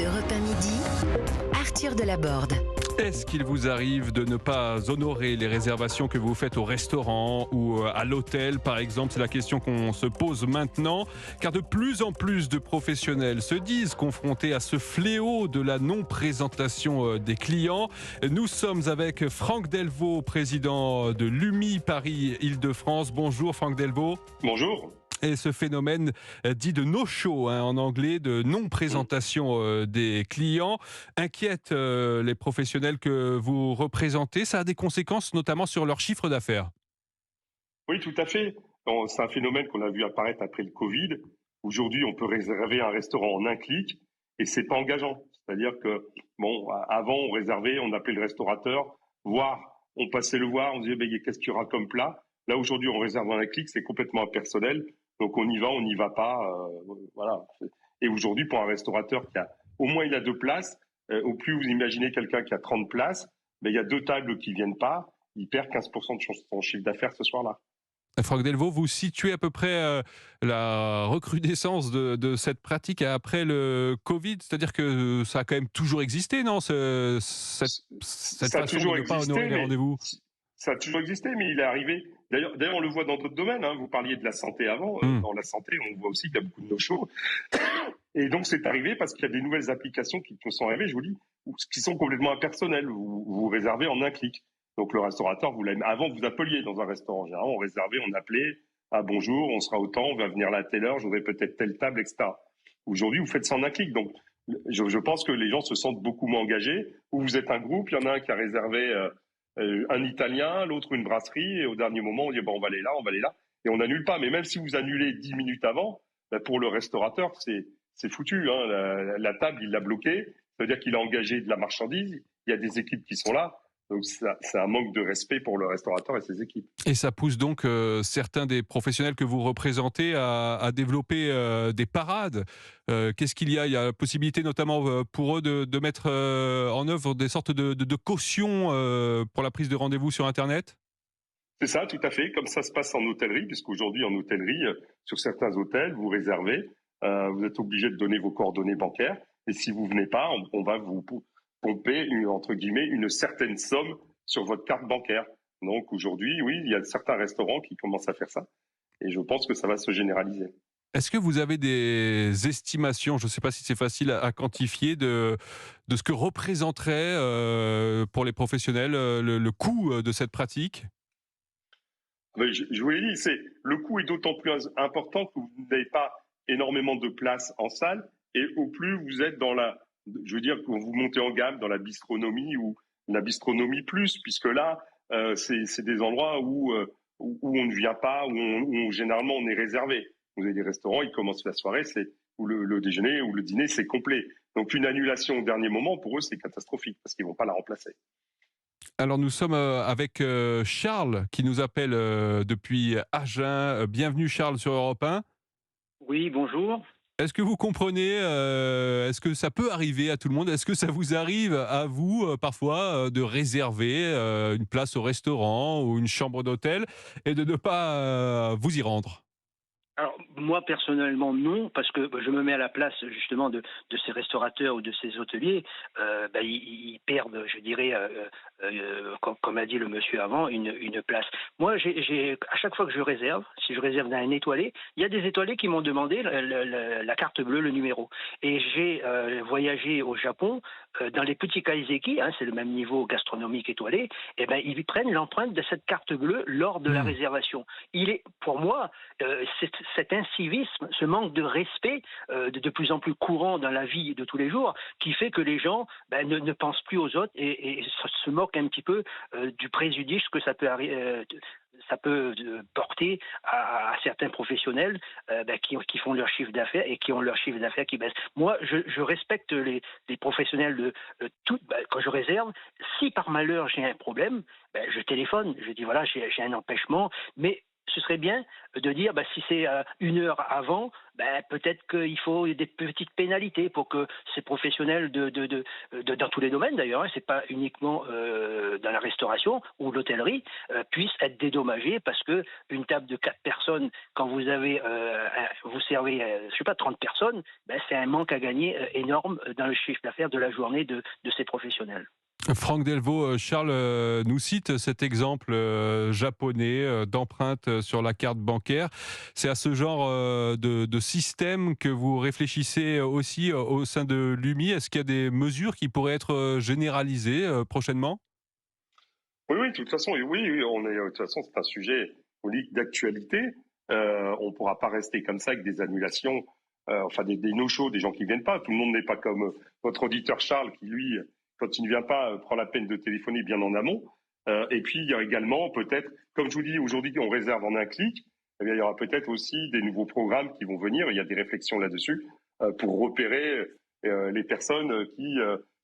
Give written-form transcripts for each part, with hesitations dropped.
Europe 1 midi, Arthur Delaborde. Est-ce qu'il vous arrive de ne pas honorer les réservations que vous faites au restaurant ou à l'hôtel, par exemple? C'est la question qu'on se pose maintenant, car de plus en plus de professionnels se disent confrontés à ce fléau de la non-présentation des clients. Nous sommes avec Franck Delvaux, président de l'UMI Paris-Île-de-France. Bonjour Franck Delvaux. Bonjour. Et ce phénomène dit de no-show en anglais, de non-présentation des clients, inquiète les professionnels que vous représentez. Ça a des conséquences notamment sur leur chiffre d'affaires. Oui, tout à fait. C'est un phénomène qu'on a vu apparaître après le Covid. Aujourd'hui, on peut réserver un restaurant en un clic et c'est pas engageant. C'est-à-dire que, avant, on réservait, on appelait le restaurateur, on passait le voir, on disait, qu'est-ce qu'il y aura comme plat? Là, aujourd'hui, on réserve en un clic, c'est complètement impersonnel. Donc, on y va, on n'y va pas. Voilà. Et aujourd'hui, pour un restaurateur au moins il a 2 places, au plus vous imaginez quelqu'un qui a 30 places, il y a 2 tables qui viennent pas, il perd 15% de son chiffre d'affaires ce soir-là. Franck Delvaux, vous situez à peu près la recrudescence de cette pratique après le Covid, c'est-à-dire que ça a quand même toujours existé, non, cette façon de ne pas honorer les rendez-vous? Ça a toujours existé, mais il est arrivé. D'ailleurs, on le voit dans d'autres domaines. Vous parliez de la santé avant. Dans la santé, on voit aussi qu'il y a beaucoup de no-show. Et donc, c'est arrivé parce qu'il y a des nouvelles applications qui sont arrivées, je vous dis, qui sont complètement impersonnelles. Vous réservez en un clic. Donc, le restaurateur, avant, vous appeliez dans un restaurant. Généralement, on réservait, on appelait. Ah, bonjour, on sera autant, on va venir là à telle heure, j'aurai peut-être telle table, etc. Aujourd'hui, vous faites ça en un clic. Donc, je pense que les gens se sentent beaucoup moins engagés. Ou vous êtes un groupe, il y en a un qui a réservé un Italien, l'autre une brasserie, et au dernier moment, on dit on va aller là, et on n'annule pas. Mais même si vous annulez 10 minutes avant, pour le restaurateur, c'est foutu. La table, il l'a bloquée, ça veut dire qu'il a engagé de la marchandise, il y a des équipes qui sont là, donc c'est un manque de respect pour le restaurateur et ses équipes. Et ça pousse donc certains des professionnels que vous représentez à développer des parades. Qu'est-ce qu'il y a? Il y a la possibilité notamment pour eux de mettre en œuvre des sortes de cautions pour la prise de rendez-vous sur Internet? C'est ça, tout à fait, comme ça se passe en hôtellerie, puisqu'aujourd'hui en hôtellerie, sur certains hôtels, vous réservez, vous êtes obligé de donner vos coordonnées bancaires, et si vous venez pas, on va vous pomper, entre guillemets, une certaine somme sur votre carte bancaire. Donc aujourd'hui, oui, il y a certains restaurants qui commencent à faire ça, et je pense que ça va se généraliser. Est-ce que vous avez des estimations, je ne sais pas si c'est facile à quantifier, de ce que représenterait pour les professionnels le coût de cette pratique? Mais je vous l'ai dit, le coût est d'autant plus important que vous n'avez pas énormément de place en salle, et au plus vous êtes quand vous montez en gamme dans la bistronomie ou la bistronomie plus, puisque là, c'est des endroits où on ne vient pas, où généralement on est réservé. Vous avez des restaurants, ils commencent la soirée, où le déjeuner ou le dîner, c'est complet. Donc une annulation au dernier moment, pour eux, c'est catastrophique, parce qu'ils ne vont pas la remplacer. Alors nous sommes avec Charles qui nous appelle depuis Agen. Bienvenue Charles sur Europe 1. Oui, bonjour. Est-ce que vous comprenez, est-ce que ça peut arriver à tout le monde? Est-ce que ça vous arrive à vous parfois de réserver une place au restaurant ou une chambre d'hôtel et de ne pas vous y rendre? Alors, moi, personnellement, non, parce que je me mets à la place, justement, de ces restaurateurs ou de ces hôteliers. Ils perdent, je dirais, comme a dit le monsieur avant, une place. Moi, à chaque fois que je réserve, si je réserve dans un étoilé, il y a des étoilés qui m'ont demandé la carte bleue, le numéro. Et j'ai voyagé au Japon, dans les petits kaiseki, c'est le même niveau gastronomique étoilé, ils prennent l'empreinte de cette carte bleue lors de la réservation. Pour moi, cet incivisme, ce manque de respect de plus en plus courant dans la vie de tous les jours, qui fait que les gens ne pensent plus aux autres et se moquent un petit peu du préjudice que ça peut porter à certains professionnels qui font leur chiffre d'affaires et qui ont leur chiffre d'affaires qui baisse. Moi, je respecte les professionnels quand je réserve. Si par malheur j'ai un problème, je téléphone, je dis voilà, j'ai un empêchement, mais ce serait bien de dire, si c'est 1 heure avant, peut-être qu'il faut des petites pénalités pour que ces professionnels dans tous les domaines d'ailleurs, c'est pas uniquement dans la restauration ou l'hôtellerie, puissent être dédommagés parce que une table de 4 personnes, quand vous servez, 30 personnes, c'est un manque à gagner énorme dans le chiffre d'affaires de la journée de ces professionnels. Franck Delvaux, Charles nous cite cet exemple japonais d'empreinte sur la carte bancaire. C'est à ce genre de système que vous réfléchissez aussi au sein de l'UMI. Est-ce qu'il y a des mesures qui pourraient être généralisées prochainement ? Oui, de toute façon, de toute façon, c'est un sujet d'actualité. On ne pourra pas rester comme ça avec des annulations, des no-shows, des gens qui ne viennent pas. Tout le monde n'est pas comme votre auditeur Charles qui, lui, quand il ne vient pas, prend la peine de téléphoner bien en amont. Et puis, il y a également peut-être, comme je vous dis, aujourd'hui, on réserve en un clic. Eh bien, il y aura peut-être aussi des nouveaux programmes qui vont venir. Il y a des réflexions là-dessus pour repérer les personnes qui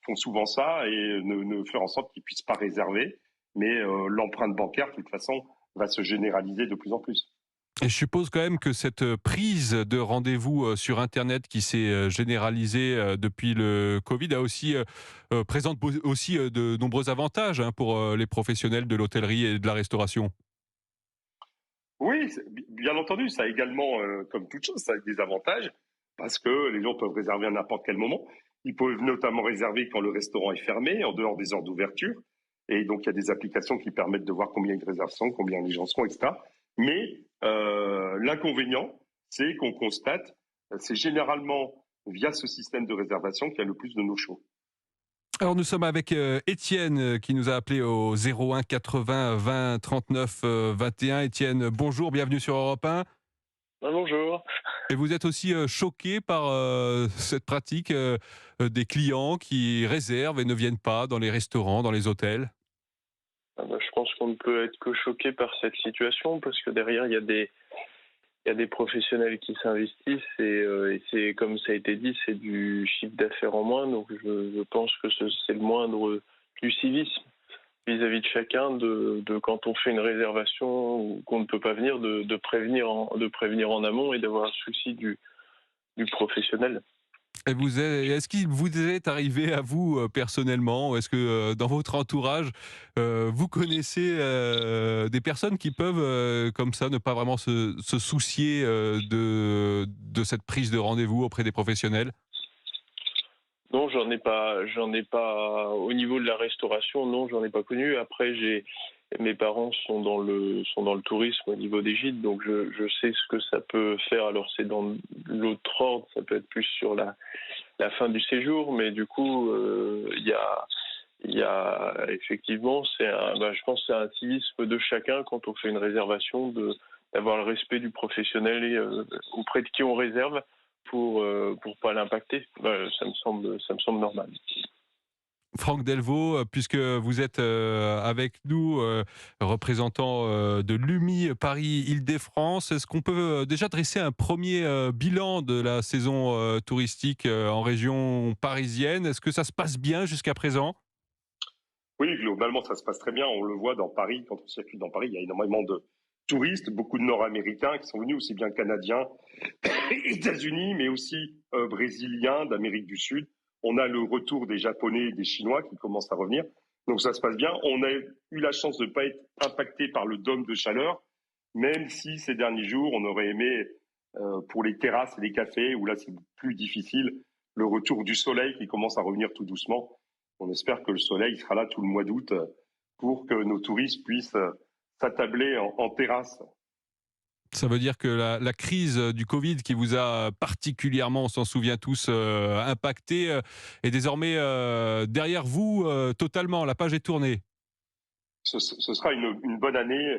font souvent ça et ne faire en sorte qu'ils ne puissent pas réserver. Mais l'empreinte bancaire, de toute façon, va se généraliser de plus en plus. Et je suppose quand même que cette prise de rendez-vous sur Internet qui s'est généralisée depuis le Covid présente aussi de nombreux avantages pour les professionnels de l'hôtellerie et de la restauration. Oui, bien entendu, ça a également, comme toute chose, ça a des avantages parce que les gens peuvent réserver à n'importe quel moment. Ils peuvent notamment réserver quand le restaurant est fermé, en dehors des heures d'ouverture. Et donc, il y a des applications qui permettent de voir combien il y a de réservations, combien les gens seront, etc. Mais l'inconvénient, c'est qu'on constate, c'est généralement via ce système de réservation qu'il y a le plus de no-shows. Alors nous sommes avec Étienne qui nous a appelé au 01 80 20 39 21. Étienne, bonjour, bienvenue sur Europe 1. Bonjour. Et vous êtes aussi choqué par cette pratique des clients qui réservent et ne viennent pas dans les restaurants, dans les hôtels ? Je pense qu'on ne peut être que choqué par cette situation parce que derrière, il y a des professionnels qui s'investissent et c'est, comme ça a été dit, c'est du chiffre d'affaires en moins. Donc je pense que c'est le moindre du civisme vis-à-vis de chacun de quand on fait une réservation ou qu'on ne peut pas venir, de prévenir en amont et d'avoir un souci du professionnel. Et est-ce qu'il vous est arrivé à vous personnellement, est-ce que dans votre entourage, vous connaissez des personnes qui peuvent comme ça ne pas vraiment se soucier de cette prise de rendez-vous auprès des professionnels ? Non, j'en ai pas au niveau de la restauration. Non, j'en ai pas connu. Après, mes parents sont dans le tourisme au niveau des gîtes, donc je sais ce que ça peut faire. Alors c'est dans l'autre ordre, ça peut être plus sur la fin du séjour, mais du coup il y a effectivement je pense que c'est un civisme de chacun quand on fait une réservation d'avoir le respect du professionnel et auprès de qui on réserve pour pas l'impacter. Ça me semble normal. Franck Delvaux, puisque vous êtes avec nous, représentant de l'UMI Paris-Île-de-France, est-ce qu'on peut déjà dresser un premier bilan de la saison touristique en région parisienne ? Est-ce que ça se passe bien jusqu'à présent ? Oui, globalement, ça se passe très bien. On le voit dans Paris, quand on circule dans Paris, il y a énormément de touristes, beaucoup de Nord-Américains qui sont venus, aussi bien Canadiens, États-Unis, mais aussi Brésiliens, d'Amérique du Sud. On a le retour des Japonais et des Chinois qui commencent à revenir. Donc ça se passe bien. On a eu la chance de ne pas être impacté par le dôme de chaleur, même si ces derniers jours, on aurait aimé, pour les terrasses et les cafés, où là c'est plus difficile, le retour du soleil qui commence à revenir tout doucement. On espère que le soleil sera là tout le mois d'août pour que nos touristes puissent s'attabler en terrasse. Ça veut dire que la crise du Covid qui vous a particulièrement, on s'en souvient tous, impacté, est désormais derrière vous totalement. La page est tournée. Ce sera une bonne année,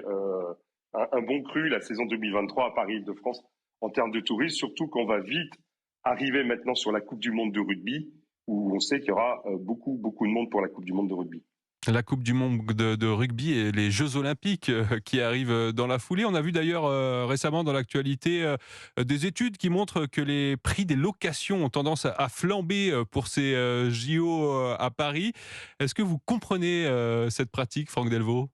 un bon cru, la saison 2023 à Paris-Île-de-France en termes de tourisme, surtout qu'on va vite arriver maintenant sur la Coupe du Monde de rugby, où on sait qu'il y aura beaucoup de monde pour la Coupe du Monde de rugby. La Coupe du Monde de rugby et les Jeux Olympiques qui arrivent dans la foulée. On a vu d'ailleurs récemment dans l'actualité des études qui montrent que les prix des locations ont tendance à flamber pour ces JO à Paris. Est-ce que vous comprenez cette pratique, Franck Delvaux ?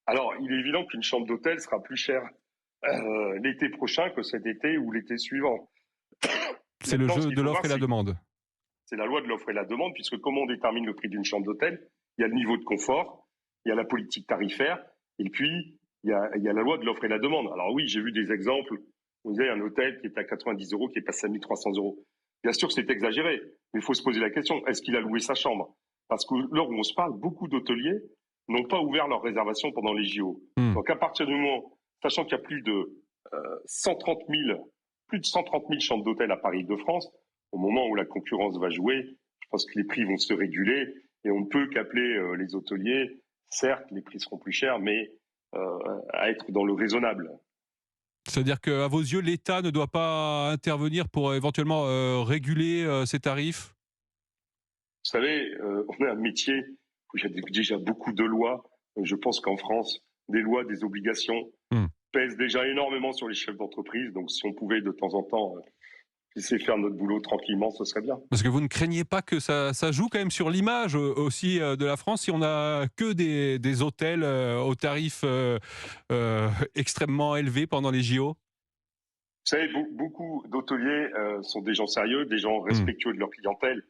Alors, il est évident qu'une chambre d'hôtel sera plus chère l'été prochain que cet été ou l'été suivant. C'est le Maintenant, ce jeu qu'il de faut l'offre voir, et la demande. c'est la loi de l'offre et la demande, puisque comment on détermine le prix d'une chambre d'hôtel? Il y a le niveau de confort, il y a la politique tarifaire, et puis il y a la loi de l'offre et la demande. Alors oui, j'ai vu des exemples. Vous avez un hôtel qui est à 90 euros, qui est passé à 1300 euros. Bien sûr, c'est exagéré, mais il faut se poser la question, est-ce qu'il a loué sa chambre? Parce que l'heure où on se parle, beaucoup d'hôteliers n'ont pas ouvert leur réservation pendant les JO. Donc à partir du moment, sachant qu'il y a plus de 130 000 chambres d'hôtel à Paris-Île-de-France, au moment où la concurrence va jouer, je pense que les prix vont se réguler et on ne peut qu'appeler les hôteliers. Certes, les prix seront plus chers, mais à être dans le raisonnable. C'est-à-dire qu'à vos yeux, l'État ne doit pas intervenir pour éventuellement réguler ces tarifs? Vous savez, on a un métier où il y a déjà beaucoup de lois. Je pense qu'en France, des lois, des obligations pèsent déjà énormément sur les chefs d'entreprise. Donc si on pouvait de temps en temps laisser faire notre boulot tranquillement, ce serait bien. Parce que vous ne craignez pas que ça joue quand même sur l'image aussi de la France si on n'a que des hôtels aux tarifs extrêmement élevés pendant les JO? Vous savez, beaucoup d'hôteliers sont des gens sérieux, des gens respectueux de leur clientèle.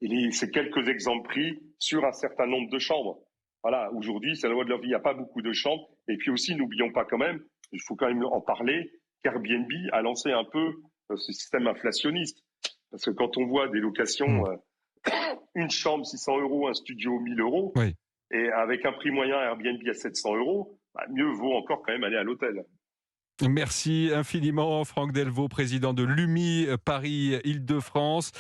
Et c'est quelques exemples pris sur un certain nombre de chambres. Voilà, aujourd'hui, c'est la loi de leur vie, il n'y a pas beaucoup de chambres. Et puis aussi, n'oublions pas quand même, il faut quand même en parler, qu'Airbnb a lancé un peu ce système inflationniste. Parce que quand on voit des locations, une chambre 600 euros, un studio 1000 euros, oui. Et avec un prix moyen Airbnb à 700 euros, mieux vaut encore quand même aller à l'hôtel. Merci infiniment Franck Delvaux, président de l'UMI Paris Île-de-France.